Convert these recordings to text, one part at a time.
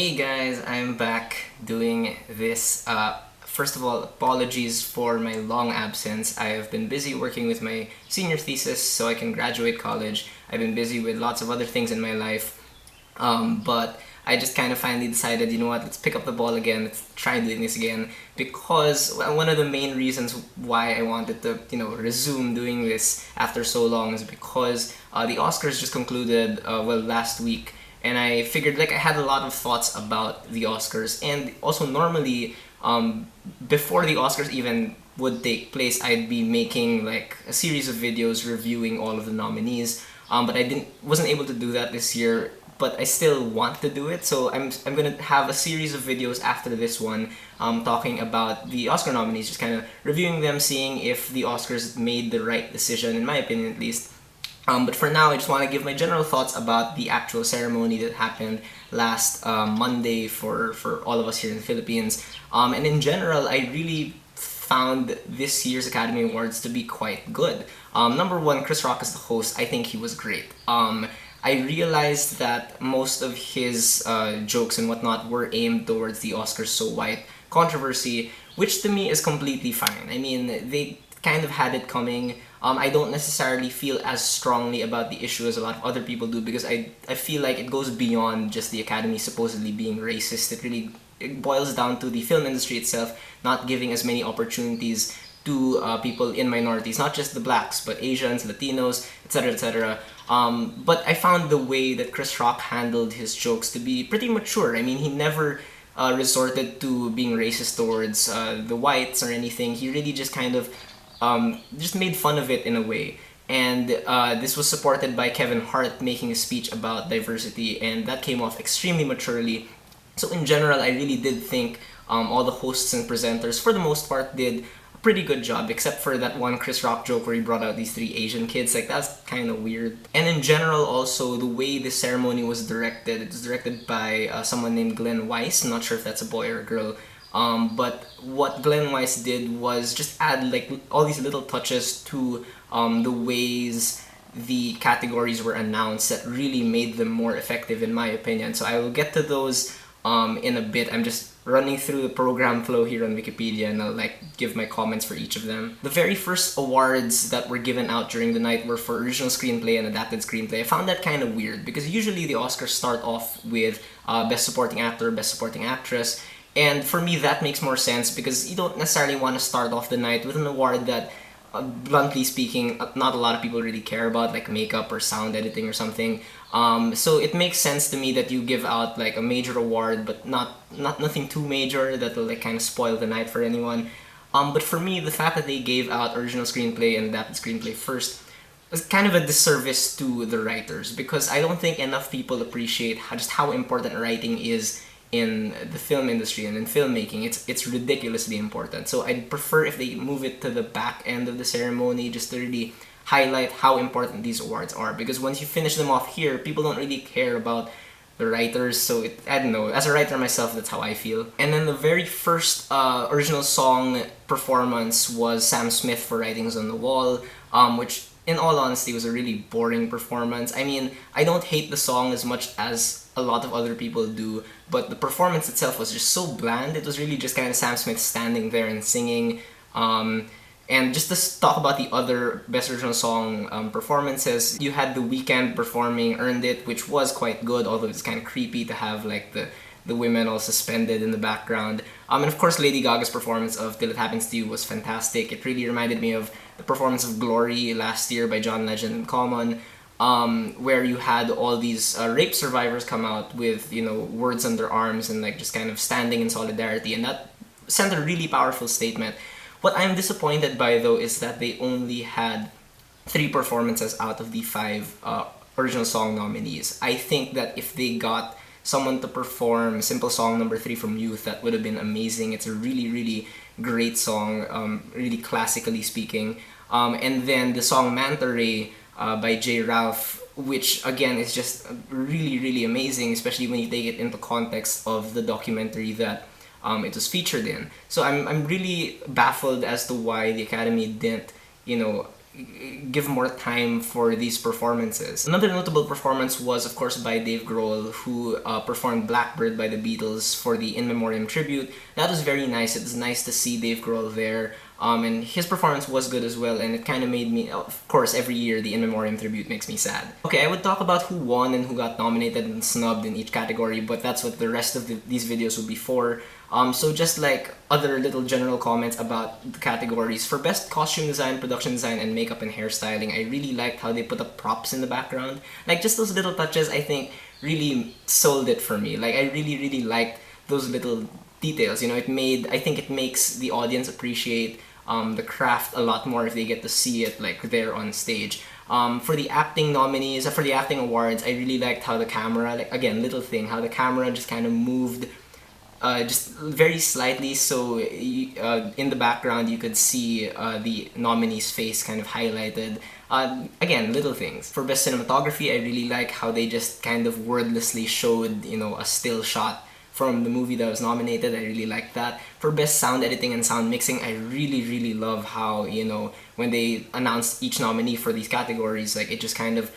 Hey guys, I'm back doing this. First of all, apologies for my long absence. I have been busy working with my senior thesis so I can graduate college. I've been busy with lots of other things in my life. But I just kind of finally decided, you know what, let's pick up the ball again, let's try doing this again. Because one of the main reasons why I wanted to, resume doing this after so long is because the Oscars just concluded, last week. And I figured I had a lot of thoughts about the Oscars, and also normally before the Oscars even would take place, I'd be making a series of videos reviewing all of the nominees. But I wasn't able to do that this year. But I still want to do it, so I'm gonna have a series of videos after this one, talking about the Oscar nominees, just kind of reviewing them, seeing if the Oscars made the right decision, in my opinion at least. But for now, I just want to give my general thoughts about the actual ceremony that happened last Monday for all of us here in the Philippines. And in general, I really found this year's Academy Awards to be quite good. Number one, Chris Rock as the host, I think he was great. I realized that most of his jokes and whatnot were aimed towards the Oscars So White controversy, which to me is completely fine. I mean, they kind of had it coming. I don't necessarily feel as strongly about the issue as a lot of other people do, because I feel like it goes beyond just the Academy supposedly being racist. It boils down to the film industry itself not giving as many opportunities to people in minorities, not just the blacks, but Asians, Latinos, etc., etc. But I found the way that Chris Rock handled his jokes to be pretty mature. I mean, he never resorted to being racist towards the whites or anything. He really just kind of just made fun of it in a way. And this was supported by Kevin Hart making a speech about diversity, and that came off extremely maturely. So in general, I really did think all the hosts and presenters, for the most part, did pretty good job, except for that one Chris Rock joke where he brought out these three Asian kids. That's kind of weird. And in general, also, the way the ceremony was directed, it was directed by someone named Glenn Weiss. I'm not sure if that's a boy or a girl. But what Glenn Weiss did was just add all these little touches to the ways the categories were announced that really made them more effective, in my opinion. So I will get to those in a bit. I'm just running through the program flow here on Wikipedia, and I'll give my comments for each of them. The very first awards that were given out during the night were for original screenplay and adapted screenplay. I found that kind of weird because usually the Oscars start off with Best Supporting Actor, Best Supporting Actress, and for me that makes more sense because you don't necessarily want to start off the night with an award that bluntly speaking, not a lot of people really care about, like makeup or sound editing or something. So it makes sense to me that you give out a major award, but nothing too major that will kind of spoil the night for anyone. But for me, the fact that they gave out original screenplay and adapted screenplay first was kind of a disservice to the writers, because I don't think enough people appreciate just how important writing is in the film industry and in filmmaking. It's ridiculously important. So I'd prefer if they move it to the back end of the ceremony, just to really highlight how important these awards are, because once you finish them off here, people don't really care about the writers. So I don't know, as a writer myself, that's how I feel. And then the very first original song performance was Sam Smith for Writings on the Wall, which in all honesty was a really boring performance. I mean, I don't hate the song as much as a lot of other people do, but the performance itself was just so bland. It was really just kind of Sam Smith standing there and singing. And just to talk about the other Best Original Song performances, you had The Weeknd performing Earned It, which was quite good, although it's kind of creepy to have the women all suspended in the background. And of course, Lady Gaga's performance of Till It Happens to You was fantastic. It really reminded me of the performance of Glory last year by John Legend and Common, where you had all these rape survivors come out with, words on their arms and just kind of standing in solidarity, and that sent a really powerful statement. What I'm disappointed by, though, is that they only had 3 performances out of the 5 original song nominees. I think that if they got someone to perform Simple Song number 3 from Youth, that would have been amazing. It's a really, really great song, really classically speaking. And then the song Manta Ray by J. Ralph, which again is just really, really amazing, especially when you take it into context of the documentary that it was featured in. So I'm really baffled as to why the Academy didn't, give more time for these performances. Another notable performance was, of course, by Dave Grohl, who performed Blackbird by the Beatles for the In Memoriam tribute. That was very nice. It was nice to see Dave Grohl there. And his performance was good as well, and it kind of made me, of course, every year the In Memoriam tribute makes me sad. Okay, I would talk about who won and who got nominated and snubbed in each category, but that's what the rest of these videos will be for. So just like other little general comments about the categories. For Best Costume Design, Production Design, and Makeup and Hairstyling, I really liked how they put up props in the background. Like, just those little touches, I think, really sold it for me. Like, I really liked those little details. You know, I think it makes the audience appreciate the craft a lot more if they get to see it like there on stage. For the acting nominees, for the acting awards, I really liked how the camera, like, again, little thing, how the camera just kind of moved just very slightly, so in the background you could see the nominee's face kind of highlighted. Again, little things. For Best Cinematography, I really like how they just kind of wordlessly showed, you know, a still shot from the movie that was nominated. I really liked that. For Best Sound Editing and Sound Mixing, I really love how, you know, when they announced each nominee for these categories, like, it just kind of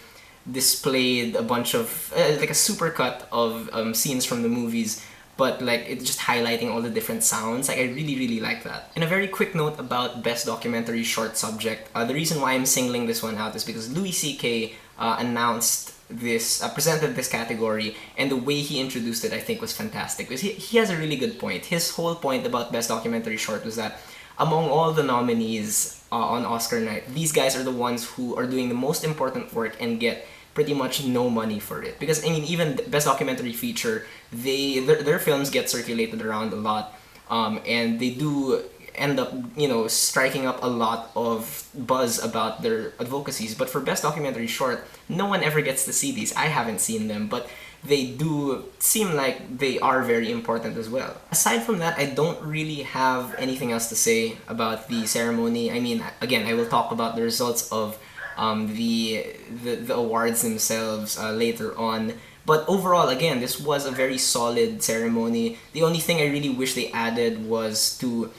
displayed a bunch of, like a supercut of scenes from the movies, but like it's just highlighting all the different sounds. Like, I really like that. And a very quick note about Best Documentary Short Subject. The reason why I'm singling this one out is because Louis C.K. Announced this, presented this category, and the way he introduced it, I think, was fantastic. Because he has a really good point. His whole point about Best Documentary Short was that among all the nominees on Oscar night, these guys are the ones who are doing the most important work and get pretty much no money for it. Because, I mean, even Best Documentary Feature, their films get circulated around a lot, and they do end up, you know, striking up a lot of buzz about their advocacies. But for Best Documentary Short, no one ever gets to see these. I haven't seen them, but they do seem like they are very important as well. Aside from that, I don't really have anything else to say about the ceremony. I mean, again, I will talk about the results of the awards themselves later on. But overall, again, this was a very solid ceremony. The only thing I really wish they added was to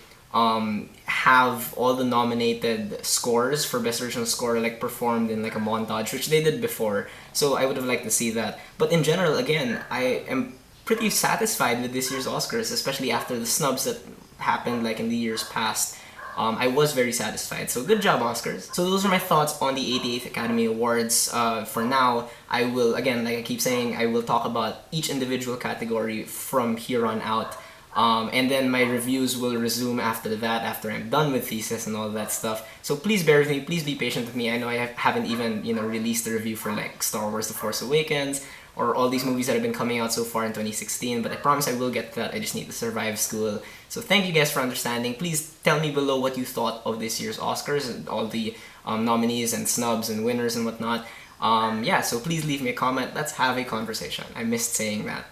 have all the nominated scores for Best Original Score like performed in like a montage, which they did before. So I would have liked to see that. But in general, again, I am pretty satisfied with this year's Oscars, especially after the snubs that happened like in the years past. I was very satisfied. So good job, Oscars. So those are my thoughts on the 88th Academy Awards. For now, I will, again, like I keep saying, I will talk about each individual category from here on out. And then my reviews will resume after that, after I'm done with thesis and all that stuff. So please bear with me, please be patient with me. I know I haven't even, you know, released a review for like Star Wars The Force Awakens or all these movies that have been coming out so far in 2016, but I promise I will get to that. I just need to survive school. So thank you guys for understanding. Please tell me below what you thought of this year's Oscars and all the nominees and snubs and winners and whatnot. Yeah, so please leave me a comment. Let's have a conversation. I missed saying that.